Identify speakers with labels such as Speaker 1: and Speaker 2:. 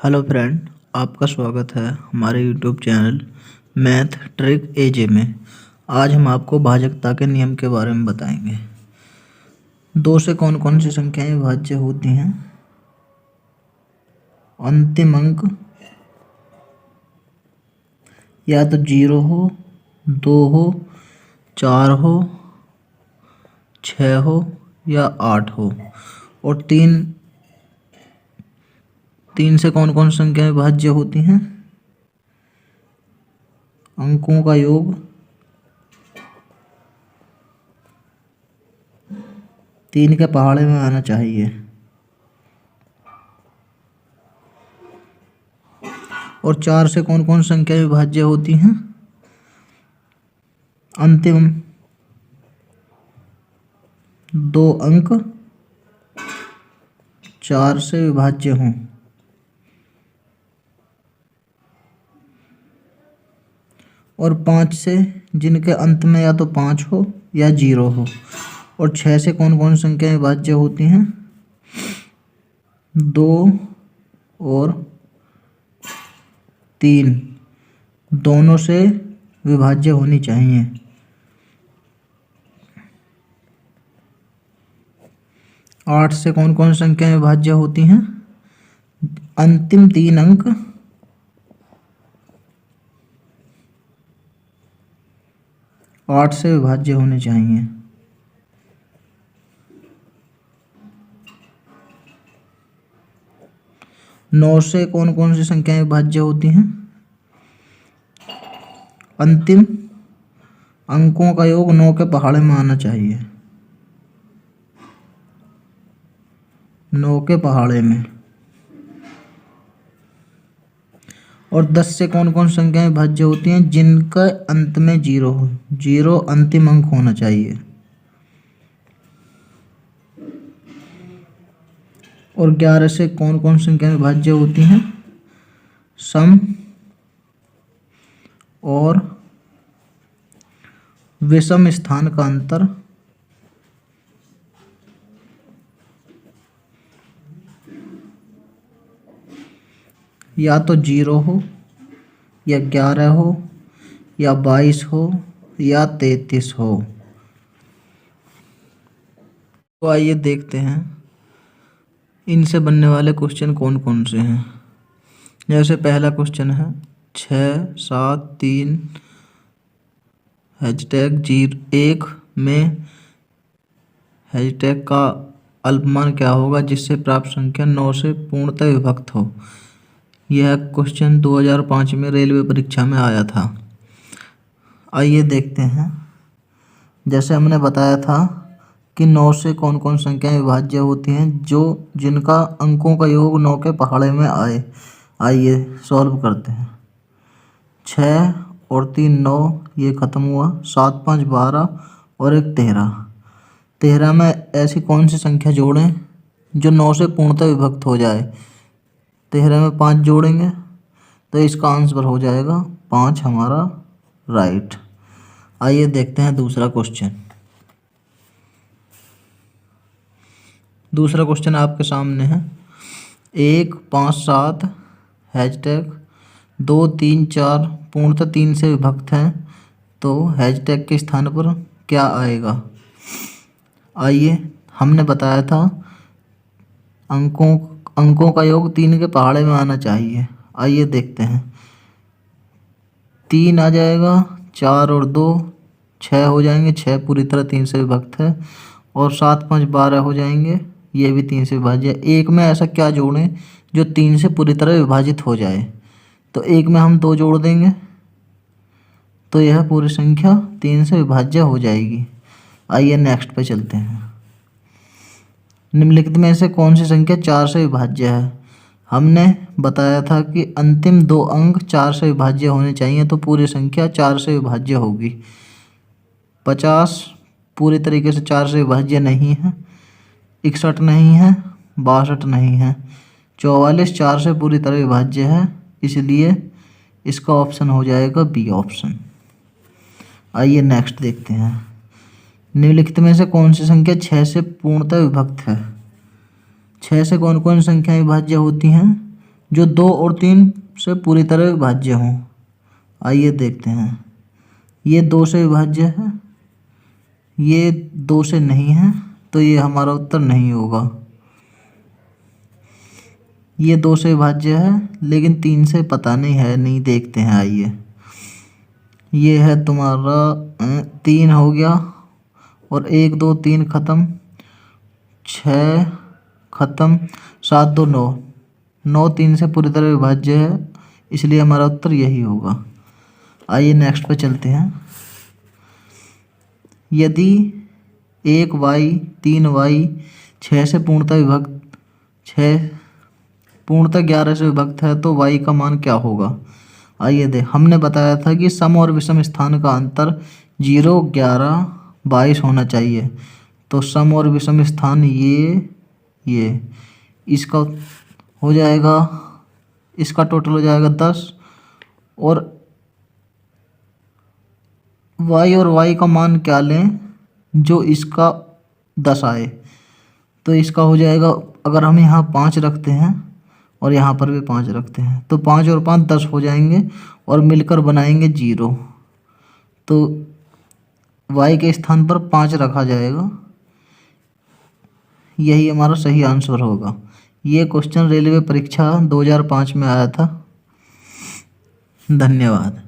Speaker 1: Hello friend, आपका स्वागत है हमारे यूट्यूब चैनल मैथ ट्रिक एजे में। आज हम आपको भाजकता के नियम के बारे में बताएंगे। दो से कौन कौन सी संख्याएं विभाज्य होती हैं? अंतिम अंक या तो 0 हो, 2 हो, 4 हो, 6 हो या 8 हो। और तीन से कौन कौन सी संख्याएं विभाज्य होती हैं? अंकों का योग 3 के पहाड़े में आना चाहिए। और 4 से कौन कौन संख्याएं विभाज्य होती हैं? अंतिम 2 अंक 4 से विभाज्य हों। और 5 से जिनके अंत में या तो 5 हो या 0 हो। और 6 से कौन कौन संख्याएं विभाज्य होती हैं? 2 और 3 दोनों से विभाज्य होनी चाहिए। आठ से कौन कौन संख्याएं विभाज्य होती हैं? अंतिम 3 अंक 8 से विभाज्य होने चाहिए। नौ से कौन कौन सी संख्याएं विभाज्य होती हैं? अंतिम अंकों का योग 9 के पहाड़े में आना चाहिए। 9 के पहाड़े में। और 10 से कौन कौन संख्याएं विभाज्य होती हैं? जिनका अंत में 0 हो। 0 अंतिम अंक होना चाहिए। और 11 से कौन कौन संख्याएं विभाज्य होती हैं? सम और विषम स्थान का अंतर या तो 0 हो या 11 हो या 22 हो या 33 हो। तो आइए देखते हैं इनसे बनने वाले क्वेश्चन कौन कौन से हैं। जैसे पहला क्वेश्चन है 6, 7, 3 #1 में हैशटैग का अल्पमान क्या होगा जिससे प्राप्त संख्या 9 से पूर्णतः विभक्त हो। यह क्वेश्चन 2005 में रेलवे परीक्षा में आया था। आइए देखते हैं। जैसे हमने बताया था कि 9 से कौन कौन संख्याएं विभाज्य होती हैं जिनका अंकों का योग 9 के पहाड़े में आए। आइए सॉल्व करते हैं। 6 और 3 9, ये ख़त्म हुआ। 7 5 12 और 1 13। 13 में ऐसी कौन सी संख्या जोड़ें जो 9 से पूर्णतः विभक्त हो जाए। 13 में 5 जोड़ेंगे तो इसका आंसर हो जाएगा 5 हमारा राइट। आइए देखते हैं दूसरा क्वेश्चन। दूसरा क्वेश्चन आपके सामने है 1 5 7 #2 3 4 पूर्णतः 3 से विभक्त हैं, तो हैशटैग के स्थान पर क्या आएगा। आइए, हमने बताया था अंकों का योग 3 के पहाड़े में आना चाहिए। आइए देखते हैं। 3 आ जाएगा, 4 और 2 6 हो जाएंगे। 6 पूरी तरह 3 से विभक्त है। और 7 5 12 हो जाएंगे, ये भी 3 से विभाज्य है। एक में ऐसा क्या जोड़ें जो 3 से पूरी तरह विभाजित हो जाए। तो एक में हम 2 जोड़ देंगे तो यह पूरी संख्या 3 से विभाज्य हो जाएगी। आइए नेक्स्ट पे चलते हैं। निम्नलिखित में से कौन सी संख्या 4 से विभाज्य है। हमने बताया था कि अंतिम 2 अंक 4 से विभाज्य होने चाहिए, तो पूरी संख्या 4 से विभाज्य होगी। 50 पूरी तरीके से 4 से विभाज्य नहीं है। 61 नहीं है। 62 नहीं है। 44 4 से पूरी तरह विभाज्य है, इसलिए इसका ऑप्शन हो जाएगा बी ऑप्शन। आइए नेक्स्ट देखते हैं। निम्नलिखित में से कौन सी संख्या 6 से पूर्णतः विभक्त है। 6 से कौन कौन संख्याएं विभाज्य होती हैं? जो 2 और 3 से पूरी तरह विभाज्य हों। आइए देखते हैं। ये 2 से विभाज्य है, ये 2 से नहीं है, तो ये हमारा उत्तर नहीं होगा। ये 2 से विभाज्य है लेकिन 3 से पता नहीं है, नहीं देखते हैं। आइए, ये है तुम्हारा 3 हो गया और 1 2 3 ख़त्म, 6 ख़त्म, 7 2 9, 9 3 से पूरी तरह विभाज्य है, इसलिए हमारा उत्तर यही होगा। आइए नेक्स्ट पे चलते हैं। यदि 1y 3y 6 से पूर्णतः विभक्त 6 पूर्णतः 11 से विभक्त है तो y का मान क्या होगा। आइए देख, हमने बताया था कि सम और विषम स्थान का अंतर 0 11 22 होना चाहिए। तो सम और विषम स्थान ये इसका हो जाएगा, इसका टोटल हो जाएगा 10 और y और y का मान क्या लें जो इसका 10 आए। तो इसका हो जाएगा, अगर हम यहाँ 5 रखते हैं और यहाँ पर भी 5 रखते हैं तो 5 और 5 10 हो जाएंगे और मिलकर बनाएंगे 0। तो y के स्थान पर 5 रखा जाएगा, यही हमारा सही आंसर होगा। ये क्वेश्चन रेलवे परीक्षा 2005 में आया था। धन्यवाद।